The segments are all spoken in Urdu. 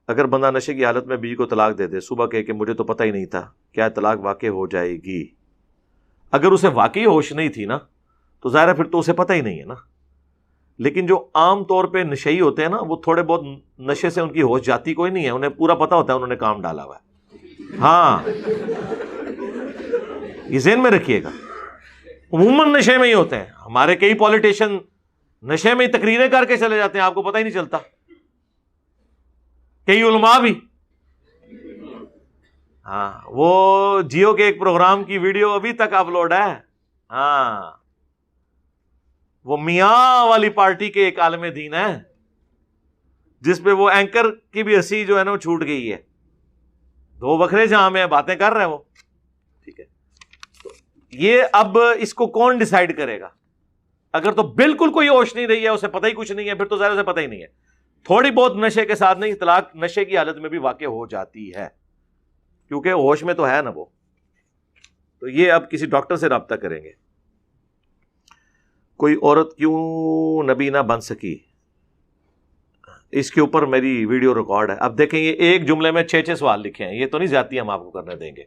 اگر بندہ نشے کی حالت میں بیوی کو طلاق دے دے، صبح کہے کہ مجھے تو پتہ ہی نہیں تھا، کیا طلاق واقع ہو جائے گی؟ اگر اسے واقعی ہوش نہیں تھی نا تو ظاہر ہے پھر تو اسے پتہ ہی نہیں ہے نا. لیکن جو عام طور پہ نشئی ہوتے ہیں نا، وہ تھوڑے بہت نشے سے ان کی ہوش جاتی کوئی نہیں ہے، انہیں پورا پتہ ہوتا ہے انہوں نے کام ڈالا ہوا ہے. ہاں یہ ذہن میں رکھیے گا، عموماً نشے میں ہی ہوتے ہیں. ہمارے کئی پولیٹیشین نشے میں ہی تقریریں کر کے چلے جاتے ہیں، آپ کو پتہ ہی نہیں چلتا. کئی علماء بھی. ہاں وہ جیو کے ایک پروگرام کی ویڈیو ابھی تک اپلوڈ ہے. ہاں وہ میاں والی پارٹی کے ایک عالم دین ہے جس پہ وہ اینکر کی بھی ہنسی جو ہے نا وہ چھوٹ گئی ہے. دو بکرے جہاں میں باتیں کر رہے ہیں وہ. ٹھیک ہے، تو یہ اب اس کو کون ڈیسائیڈ کرے گا؟ اگر تو بالکل کوئی ہوش نہیں رہی ہے، اسے پتہ ہی کچھ نہیں ہے، پھر تو ظاہر اسے پتہ ہی نہیں ہے. تھوڑی بہت نشے کے ساتھ نہیں، طلاق نشے کی حالت میں بھی واقع ہو جاتی ہے کیونکہ ہوش میں تو ہے نا وہ. تو یہ اب کسی ڈاکٹر سے رابطہ کریں گے. کوئی عورت کیوں نبی نہ بن سکی، اس کے اوپر میری ویڈیو ریکارڈ ہے. اب دیکھیں یہ ایک جملے میں 6 سوال لکھے ہیں، یہ تو نہیں زیادتی ہم آپ کو کرنے دیں گے.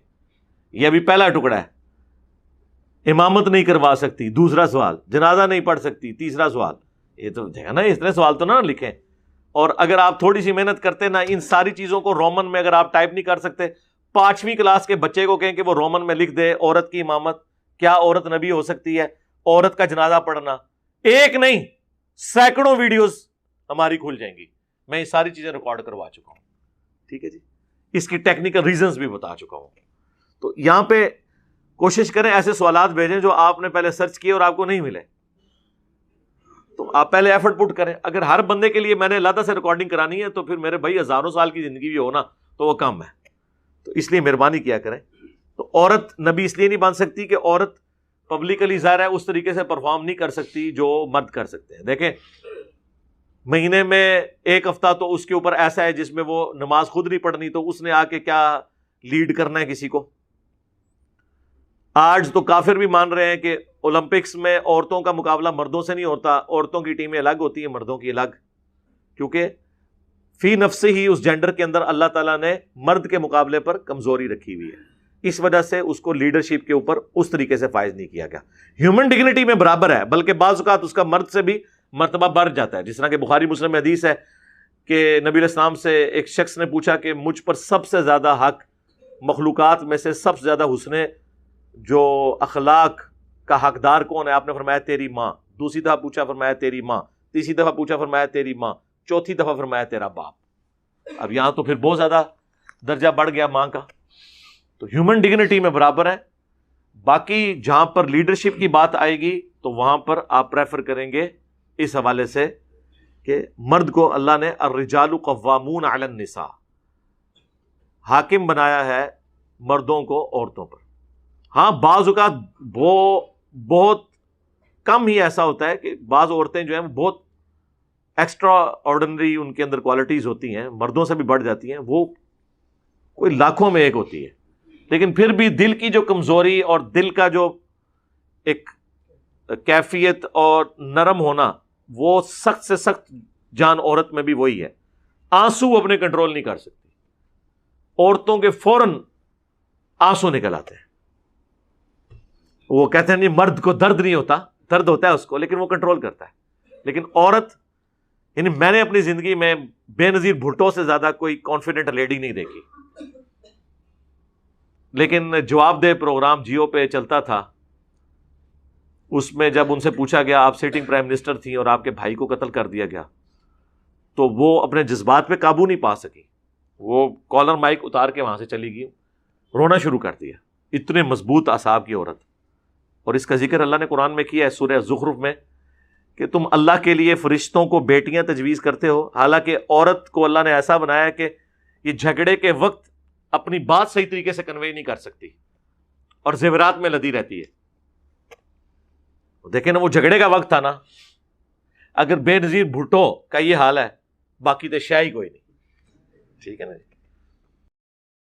یہ ابھی پہلا ٹکڑا ہے. امامت نہیں کروا سکتی، دوسرا سوال. جنازہ نہیں پڑھ سکتی، تیسرا سوال. یہ تو دیکھا نا، اتنے سوال تو نہ لکھیں. اور اگر آپ تھوڑی سی محنت کرتے نا، ان ساری چیزوں کو رومن میں اگر آپ ٹائپ نہیں کر سکتے، 5ویں کلاس کے بچے کو کہیں کہ وہ رومن میں لکھ دے عورت کی امامت، کیا عورت نبی ہو سکتی ہے، عورت کا جنازہ پڑھنا، ایک نہیں سینکڑوں ویڈیوز ہماری کھل جائیں گی. میں یہ ساری چیزیں ریکارڈ کروا چکا ہوں. ٹھیک ہے جی، اس کی ٹیکنیکل ریزنز بھی بتا چکا ہوں. تو یہاں پہ کوشش کریں ایسے سوالات بھیجیں جو آپ نے پہلے سرچ کیے اور آپ کو نہیں ملے، تو آپ پہلے ایفرٹ پٹ کریں. اگر ہر بندے کے لیے میں نے علیحدہ سے ریکارڈنگ کرانی ہے تو پھر میرے بھائی ہزاروں سال کی زندگی بھی ہو نا تو وہ کم ہے. تو اس لیے مہربانی کیا کریں. تو عورت نبی اس لیے نہیں بن سکتی کہ عورت پبلکلی ظاہر ہے اس طریقے سے پرفارم نہیں کر سکتی جو مرد کر سکتے ہیں. دیکھیں مہینے میں ایک ہفتہ تو اس کے اوپر ایسا ہے جس میں وہ نماز خود نہیں پڑھنی، تو اس نے آ کے کیا لیڈ کرنا ہے کسی کو. آج تو کافر بھی مان رہے ہیں کہ اولمپکس میں عورتوں کا مقابلہ مردوں سے نہیں ہوتا، عورتوں کی ٹیمیں الگ ہوتی ہیں، مردوں کی الگ، کیونکہ فی نفس ہی اس جینڈر کے اندر اللہ تعالیٰ نے مرد کے مقابلے پر کمزوری رکھی ہوئی ہے. اس وجہ سے اس کو لیڈرشپ کے اوپر اس طریقے سے فائز نہیں کیا گیا. ہیومن ڈگنیٹی میں برابر ہے، بلکہ بعض اوقات اس کا مرد سے بھی مرتبہ بڑھ جاتا ہے. جس طرح کہ بخاری مسلم میں حدیث ہے کہ نبی علیہ السلام سے ایک شخص نے پوچھا کہ مجھ پر سب سے زیادہ حق مخلوقات میں سے سب سے زیادہ حسن جو اخلاق کا حقدار کون ہے؟ آپ نے فرمایا تیری ماں. دوسری دفعہ پوچھا، فرمایا تیری ماں. تیسری دفعہ پوچھا، فرمایا تیری ماں. چوتھی دفعہ فرمایا تیرا باپ. اب یہاں تو پھر بہت زیادہ درجہ بڑھ گیا ماں کا. تو ہیومن ڈگنیٹی میں برابر ہے. باقی جہاں پر لیڈرشپ کی بات آئے گی تو وہاں پر آپ پریفر کریں گے اس حوالے سے کہ مرد کو اللہ نے الرجال قوامون علی النساء، حاکم بنایا ہے مردوں کو عورتوں پر. ہاں بعض اوقات وہ بہت کم ہی ایسا ہوتا ہے کہ بعض عورتیں جو ہیں وہ بہت ایکسٹرا آرڈنری ان کے اندر کوالٹیز ہوتی ہیں، مردوں سے بھی بڑھ جاتی ہیں، وہ کوئی لاکھوں میں ایک ہوتی ہے. لیکن پھر بھی دل کی جو کمزوری اور دل کا جو ایک کیفیت اور نرم ہونا، وہ سخت سے سخت جان عورت میں بھی وہی ہے. آنسو اپنے کنٹرول نہیں کر سکتی. عورتوں کے فوراً آنسو نکل آتے ہیں. وہ کہتے ہیں نہیں مرد کو درد نہیں ہوتا، درد ہوتا ہے اس کو لیکن وہ کنٹرول کرتا ہے. لیکن عورت، یعنی میں نے اپنی زندگی میں بے نظیر بھٹو سے زیادہ کوئی کانفیڈنٹ لیڈی نہیں دیکھی. لیکن جواب دہ پروگرام جیو پہ چلتا تھا، اس میں جب ان سے پوچھا گیا آپ سٹنگ پرائم منسٹر تھیں اور آپ کے بھائی کو قتل کر دیا گیا، تو وہ اپنے جذبات پہ قابو نہیں پا سکی. وہ کالر مائک اتار کے وہاں سے چلی گئی، رونا شروع کر دیا. اتنے مضبوط اعصاب کی عورت. اور اس کا ذکر اللہ نے قرآن میں کیا ہے سورہ زخرف میں کہ تم اللہ کے لیے فرشتوں کو بیٹیاں تجویز کرتے ہو، حالانکہ عورت کو اللہ نے ایسا بنایا ہے کہ یہ جھگڑے کے وقت اپنی بات صحیح طریقے سے کنوے نہیں کر سکتی اور زیورات میں لدی رہتی ہے. دیکھیں نا وہ جھگڑے کا وقت تھا نا، اگر بے نظیر بھٹو کا یہ حال ہے، باقی تو شے ہی کوئی نہیں. ٹھیک ہے نا.